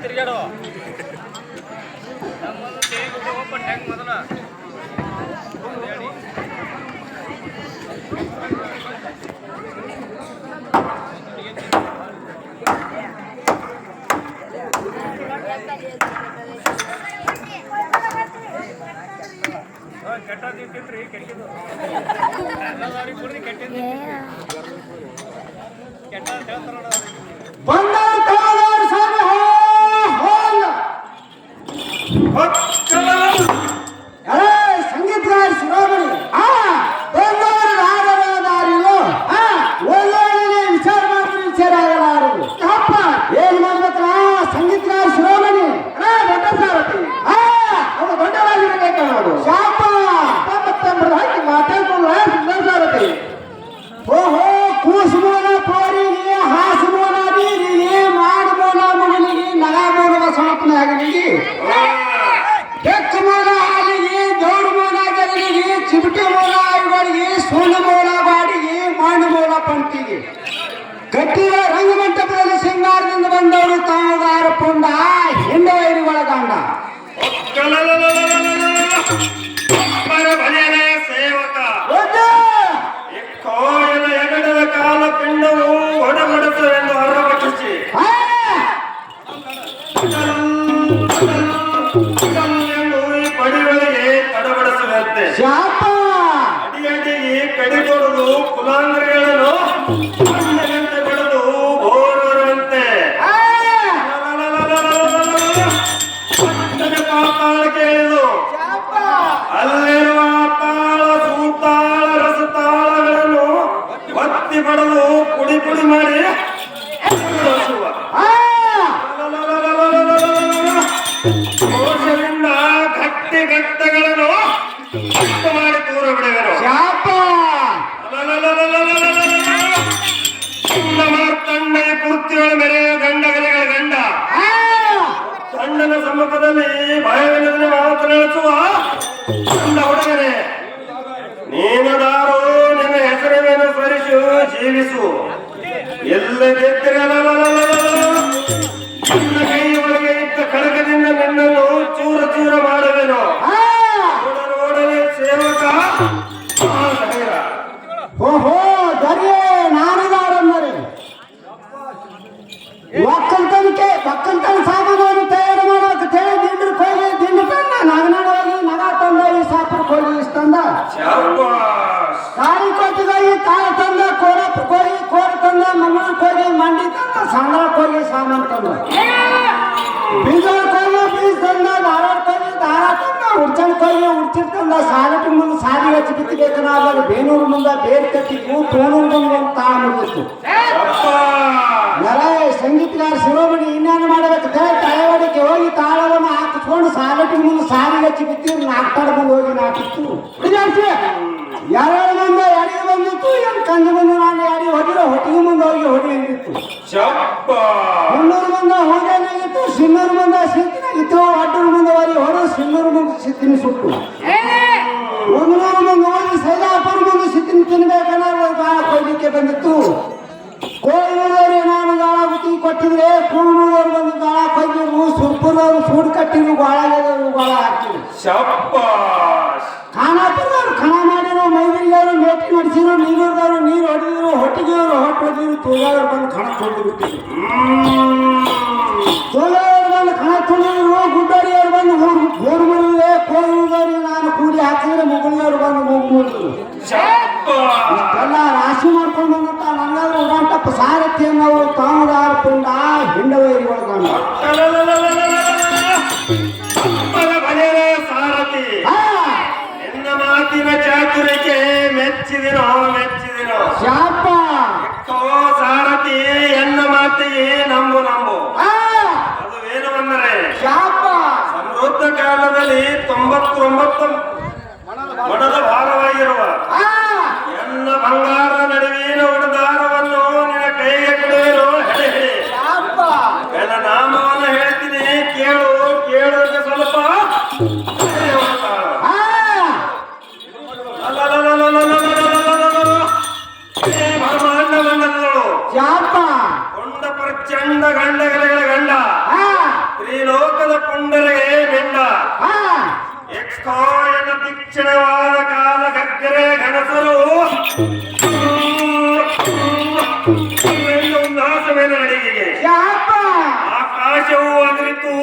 ತಿರುಗಾಡು open tank ಮೊದಲ ಕೆಟ್ಟದ್ರಿ ಕೆಟ್ಟಿದ್ದು ಕೆಟ್ಟಿದ್ದು ಕೆಟ್ಟ ಹೇಳ್ತಾರ ಸಂಗೀತಗಾರ ಶಿರೋಮಣಿ ಒಳ್ಳೆ ವಿಚಾರ ಮಾಡಿದ್ರೆ ವಿಚಾರ ಆಗಲಾರದು ಏನ್ ಮಾಡ್ಬೇಕಲ್ಲ ಸಂಗೀತಗಾರ ಶಿರೋಮಣಿ ದೊಡ್ಡ ಸಾರಥಿ ಅದು ದೊಡ್ಡವಾಗಿರಬೇಕ ನೋಡು ಶಾಪ ಹಾಕಿ ಮಾತಾಡ್ಕೊಂಡ್ರ ಸುಂದರ ಸಾರಥಿ ಓಹೋ ಕೂಸುಮೋನ ಪೋರಿಗೆ ಹಾಸುಮೋನ ಬೀರಿಗೆ ಮಾಡುಮೋನ ಮಗನಿಗೆ ನಗಾಮೋನ ಸಮರ್ಪಣೆ ಆಗಲಿಗೆ ಕೆಚ್ಚ ಮೋನ ಹಾಲಿಗೆ ದೌಡು ಮೋನ ಗಲ್ಲಿಗೆ ಚಿಬಿಟಿ ಮೋನ ಇವುಗಳಿಗೆ ಸೋನ ಮೋನ ಬಾಡಿಗೆ ಮಣ್ಣು ಮೋನ ಪಂಕ್ತಿಗೆ ಕಟ್ಟಿದ ರಂಗಮಂಟಪದಲ್ಲಿ ಸಿಂಗಾರದಿಂದ ಬಂದವರು ತಾವುಗಾರ ಪುಂಡ ಹಿಂಡ ವೈರಿ ಒಳಗಾಂಡ ಸೇವಕ ಕೋಯಲ ಎಗಡದ ಕಾಲ ಪಿಂಡವು ಒಡಗೊಡಸವೆಂದು ಹೊರಪಟ್ಟಿಸಿ ಪಡಿಗಳಿಗೆ ತಡಬಡಿಸುವಂತೆ ಅಡಿಯಡಿಗೆ ಕಡಿಗೊಡುದು ಕುಲಾಂಗರಿಗಳನ್ನು ಗಂಟೆ ಬೆಳೆದು ಬೋರುವಂತೆ ಪಾತಾಳ ಕೇಳಿದು ಅಲ್ಲಿರುವ ತಾಳ ಸೂತಾಳ ರಸತಾಳಗಳನ್ನು ಒತ್ತಿ ಪಡೆದು ಪುಡಿ ಪುಡಿ ಮಾಡಿ ಕೋಶದಿಂದ ಗಟ್ಟಿ ಗಟ್ಟಗಳನ್ನು ಮಾಡಿ ದೂರ ಬಿಡುವರು ತಂಡ ಪೂರ್ತಿಗಳ ಮೆರೆಯ ಗಂಡಗಲಿಗಳ ಗಂಡ ಗಂಡನ ಸಮ್ಮುಖದಲ್ಲಿ ಭಯವಿಲ್ಲದೆ ಮಾತನಾಡಿಸುವ ಗಂಡ ಹುಡುಗರೇ ನೀನದಾರು ನಿನ್ನ ಹೆಸರಿನ ಸ್ಮರಿಸು ಜೀವಿಸು ಎಲ್ಲದಿದ್ದರೆ ನನ್ನ ಕೈ ಒಳಗೆ ಇದ್ದ ಖಡ್ಗದಿಂದ ನಿನ್ನನ್ನು ಚೂರ ಚೂರ ಮಾಡುವೆನು ನೋಡಲೇ ಸೇವಕ ಓಹೋ ದೊರೆ ನಾನದಾರನ್ನರೆ ಒಕ್ಕಲ್ತನ ಸಾಮಾನು ತಯಾರು ಮಾಡೋಕೆ ತೇಳಿ ದಿಂಡ್ರ ಹೋಗಿ ದಿಂಡು ತಂದ ನಗನಾಡ ಹೋಗಿ ನಗ ತಂದ ಈ ಸಾಪರ್ ಹೋಗಿ ಇಷ್ಟ ತಂದ ಕಾಳಿ ಕೊಟ್ಟಿಗಾಗಿ ಕಾಳ ತಂದ ಕೋರಪ್ಪ ಹೋಗಿ ಕೋರ ತಂದ ಮಮ್ಮನ ಹೋಗಿ ಮಂಡಿ ತಂದ ಸಂಗ್ರಹಕ್ಕೆ ಹೋಗಿ ಸಾಮಾನು ತಂದ ಮುಂದೆ ಸಾಲಟಿ ಮುಂದೆ ಸಾಲಿ ಹಚ್ಚಿ ಬಿತ್ತಬೇಕನ್ನಾದಾಗ ಬೇನೂರು ಮುಂದೆ ಬೇರೆ ಕಟ್ಟಿದ್ದು ತೋನೂರು ಮುಂದೆ ಒಂದು ತಾಳ ಮುಗಿತ್ತು ನರ ಸಂಗೀತಗಾರ ಶಿರೋಮಣಿ ಇನ್ನೇನು ಮಾಡಬೇಕು ತಳವಾಡಿಕೆ ಹೋಗಿ ತಾಳವನ್ನು ಹಾಕಿಸ್ಕೊಂಡು ಸಾಲಟಿ ಮುಂದೆ ಸಾಲಿಗೆ ಹಚ್ಚಿ ಬಿತ್ತಿದ್ರು ನಾಲ್ಕಾಡ ಮುಂದೆ ಹೋಗಿ ನಾಟಿತ್ತು ಎರಡು ಮುಂದೆ ಎಡಿಗೆ ಬಂದಿತ್ತು ಏನು ಕಂದ ಮುಂದೆ ನಾನು ಎಡಿ ಹೊಡಿರೋ ಹೊಟ್ಟಿಗೆ ಮುಂದೆ ಹೋಗಿ ಹೊಡಿ ಅಂದಿತ್ತು ಮುನ್ನೂರು ಮುಂದೆ ಹೋಗೇನಾಗಿತ್ತು ಸಿನ್ನೂರು ಮುಂದೆ ಸಿತ್ತಿನಾಗಿತ್ತು ಅಡ್ಡೂರು ಮುಂದೆ ಹೋಗಿ ಹೊಡೆದು ಸಿನ್ನೂರು ಮುಂದೆ ಸಿತ್ತಿನ ಸುಟ್ಟು ಒಂದೂರು ಮುಂದೆ ಹೋಗಿ ಸೈದಾಪುರ ಮುಂದೆ ಸಿತ್ತಿನ ತಿನ್ಬೇಕನ್ನೋ ಗಾಳ ಕೊಯ್ಲಿಕ್ಕೆ ಬಂದಿತ್ತು ಕೋಯಿಲೂರು ನಾನು ಗಾಳ ಗುತ್ತಿ ಕೊಟ್ಟಿದ್ರೆ ಕೂಳೂರು ಬಂದು ಗಾಳ ಕೊಯ್ದಿರು ಸುರ್ಪುರವರು ಸೂಡು ಕಟ್ಟಿರು ಗಾಳಗಳು ಗಾಳ ಹಾಕಿರು ಖಾನಾಪುರದವ್ರು ಖಾನ ಮಾಡಿರು ಮೈದರಿಗವರು ಮೇಟಿ ನಡೆಸಿರು ನೀರೂರ್ದವ್ರು ನೀರು ಹೊಡೆದಿರು ಹೊಟ್ಟಿಗೆಯವರು ಹೊಟ್ಟು ಹೊಡೆದಿರು ತೋಳವ್ರು ಬಂದು ಕಣ ತೊಳೆದು ಬಿಟ್ಟಿರು ತೋಳವ್ರು ಬಂದು ಕಣ ತೊಳೆದಿರು ಗುಡ್ಡಡಿಯವ್ರು ಬಂದು ಗೋರು ಮಾಡಿದ್ರೆ ಕೋಯಿಲೂರವ್ರಿಗೆ ನಾನು ಕೂಡಿ ಹಾಕಿದ್ರೆ ಮುಗುಳಿಯವ್ರು ಬಂದು ಮುಗಿದ್ರು ಎಲ್ಲ ರಾಶಿ ಮಾಡ್ಕೊಂಡು ಬಂದಂತ ನನಗಾದ್ರೂ ಉಡಾಂಟಪ್ಪ ಸಾರಥಿಯನ್ನು ಅವರು ತಾಮದಾರ ಪುಂಡ ಹಿಂಡವೈರಿ ಒಳಗೊಂಡ ಸಾರಥಿ ನಿನ್ನ ಮಾತಿನ ಚಾತುರ್ಯಕ್ಕೆ ಮೆಚ್ಚಿದಿನೋ ಶಾಪ ಸಾರಥಿ ಎನ್ನ ಮಾತಿಗೆ ನಂಬು ಅದು ವೇಣುವಂದರೆ ಶಾಪ ಸಮೃದ್ಧ ಕಾಲದಲ್ಲಿ 99 ಮಣದ ಭಾರವಾಗಿರುವ ಎನ್ನ ಬಂಗಾರದ ನಡುವಿನ ಉಡದಾರವನ್ನು ನಿನ್ನ ಕೈಗೆ ಕೊಡುವೆನು ಹೇಳಿ ನನ್ನ ನಾಮವನ್ನು ಹೇಳ್ತೀನಿ ಕೇಳೋಕೆ ಸ್ವಲ್ಪ ಬ್ರಹ್ಮಾಂಡ ಮಂಡಲಗಳು ಕೊಂಡ ಪ್ರಚಂಡ ಗಂಡಗಳ ಗಂಡ ತ್ರಿಲೋಕದ ಪುಂಡರಿಗೆ ಮಿಂಡ ಎಕ್ಸ್ಕಾಯನ ತೀಕ್ಷ್ಣವಾದ ಕಾಲ ಗಗ್ಗರೆ ಗಣಸರು ಉಲ್ಲಾಸವೇನ ನಡಿಗೆಗೆ ಆಕಾಶವು ಅದರಿತು